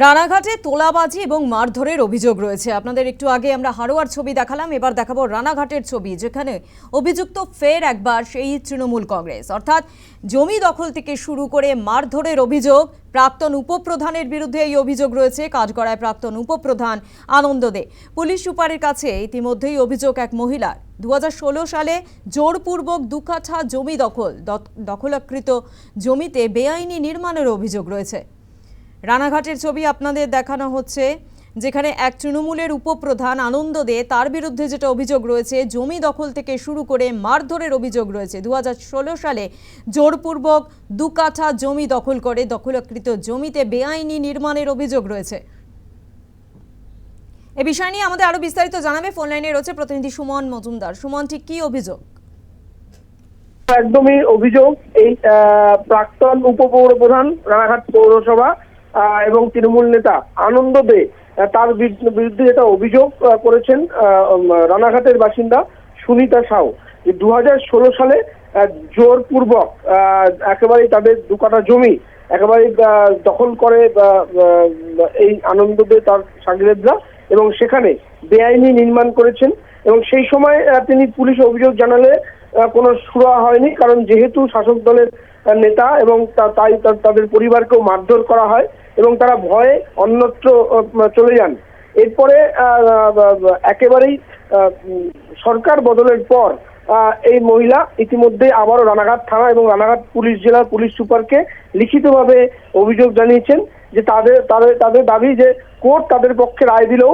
রানাঘাটে তোলাবাজি এবং মারধরের অভিযোগ রয়েছে। আপনাদের একটু আগে আমরা হারোয়ার ছবি দেখালাম, এবার দেখাবো রানাঘাটের ছবি, যেখানে অভিযুক্ত ফের একবার সেই তৃণমূল কংগ্রেস। অর্থাৎ জমি দখল থেকে শুরু করে মারধরের অভিযোগ। প্রাক্তন উপপ্রধানের বিরুদ্ধে এই অভিযোগ রয়েছে। কাঠগড়ায় প্রাক্তন উপপ্রধান আনন্দ দে পুলিশ সুপারের কাছে ইতিমধ্যেই অভিযোগ এক মহিলার। 2016 সালে জোরপূর্বক 2 কাঠা জমি দখলকৃত জমিতে বেআইনি নির্মাণের অভিযোগ রয়েছে। রানাঘাটের ছবি আপনাদের দেখানো হচ্ছে, যেখানে এক তৃণমূলের উপপ্রধান আনন্দ দে, তার বিরুদ্ধে যেটা অভিযোগ রয়েছে, জমি দখল থেকে শুরু করে মারধরের অভিযোগ রয়েছে। 2016 সালে জোরপূর্বক 2 কাঠা জমি দখল করে দখলকৃত জমিতে বেআইনি নির্মাণের অভিযোগ রয়েছে। এ বিষয় নিয়ে আমাদের আরো বিস্তারিত জানাবে ফোন লাইনে রয়েছে প্রতিনিধি সুমন মজুমদার। সুমন, ঠিক কি অভিযোগ? একদমই অভিযোগ এই প্রাক্তন উপপৌরপ্রধান রানাঘাট পৌরসভা এবং তৃণমূল নেতা আনন্দ দে, তার বিরুদ্ধে যেটা অভিযোগ করেছেন রানাঘাটের বাসিন্দা সুনিতা সাউ। 2016 সালে জোরপূর্বক একেবারেই তাদের 2 কাঠা জমি একেবারেই দখল করে এই আনন্দ দে তার সাগরেদরা, এবং সেখানে বেআইনি নির্মাণ করেছেন। এবং সেই সময় তিনি পুলিশ অভিযোগ জানালে কোনো সুরাহা হয়নি, কারণ যেহেতু শাসক দলের নেতা এবং তাই তাদের পরিবারকেও মারধর করা হয় এবং তারা ভয়ে অন্যত্র চলে যান। এরপরে একেবারেই সরকার বদলের পর এই মহিলা ইতিমধ্যে আবারও রানাঘাট থানা এবং রানাঘাট পুলিশ জেলার পুলিশ সুপারকে লিখিতভাবে অভিযোগ জানিয়েছেন যে তাদের দাবি যে কোর্ট তাদের পক্ষে রায় দিলেও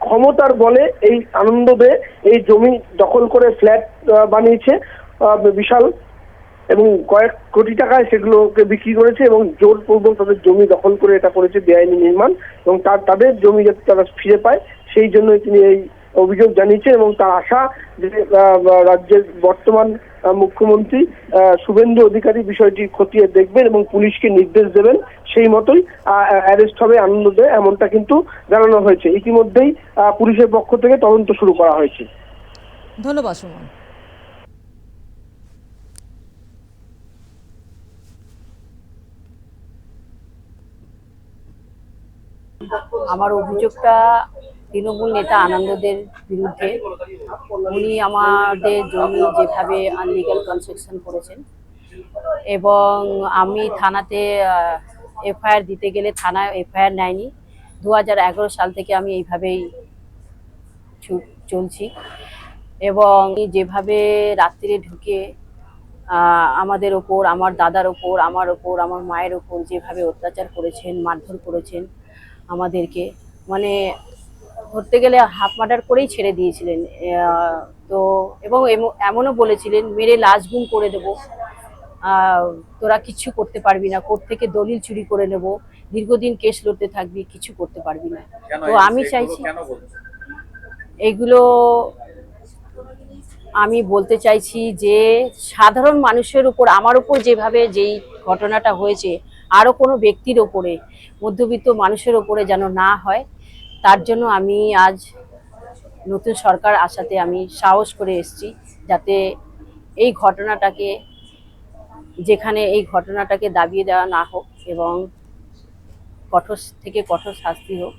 ক্ষমতার বলে এই আনন্দ দে এই জমি দখল করে ফ্ল্যাট বানিয়েছে বিশাল, এবং কয়েক কোটি টাকায় সেগুলোকে বিক্রি করেছে এবং জোরপূর্বক তাদের জমি দখল করে এটা করেছে বেআইনি নির্মাণ, এবং তাদের জমি যাতে তারা ফিরে পায় সেই জন্যই তিনি এই অভিযোগ জানিয়েছেন। এবং তার আশা যে রাজ্যের বর্তমান মুখ্যমন্ত্রী শুভেন্দু অধিকারী বিষয়টি খতিয়ে দেখবেন এবং পুলিশকে নির্দেশ দেবেন, সেই মতোই অ্যারেস্ট হবে আনন্দ দে, এমনটা কিন্তু জানানো হয়েছে। ইতিমধ্যেই পুলিশের পক্ষ থেকে তদন্ত শুরু করা হয়েছে। ধন্যবাদ সুমন। আমার অভিযোগটা তৃণমূল নেতা আনন্দদের বিরুদ্ধে। উনি আমাদের জমি যেভাবে আনলিগাল কনস্ট্রাকশন করেছেন, এবং আমি থানাতে এফআইআর দিতে গেলে থানায় এফআইআর নেয়নি। 2011 সাল থেকে আমি এইভাবেই চলছি, এবং যেভাবে রাত্রিরে ঢুকে আমাদের ওপর, আমার দাদার ওপর, আমার ওপর, আমার মায়ের ওপর যেভাবে অত্যাচার করেছেন, মারধর করেছেন আমাদেরকে, মানে ধরতে গেলে হাফ মার্ডার করেই ছেড়ে দিয়েছিলেন। তো এবং এমনও বলেছিলেন মেরে লাশ গুম করে দেবো, তোরা কিছু করতে পারবি না, কোর্ট থেকে দলিল চুরি করে নেব, দীর্ঘদিন কেস লড়তে থাকবি, কিছু করতে পারবি না। তো আমি চাইছি এইগুলো, আমি বলতে চাইছি যে সাধারণ মানুষের উপর, আমার উপর যেভাবে যেই ঘটনাটা হয়েছে, আরও কোনো ব্যক্তির ওপরে, মধ্যবিত্ত মানুষের ওপরে যেন না হয়, তার জন্য আমি আজ নতুন সরকার আসাতে আমি সাহস করে এসেছি, যাতে এই ঘটনাটাকে, যেখানে এই ঘটনাটাকে দাবিয়ে দেওয়া না হোক এবং কঠোর থেকে কঠোর শাস্তি হোক।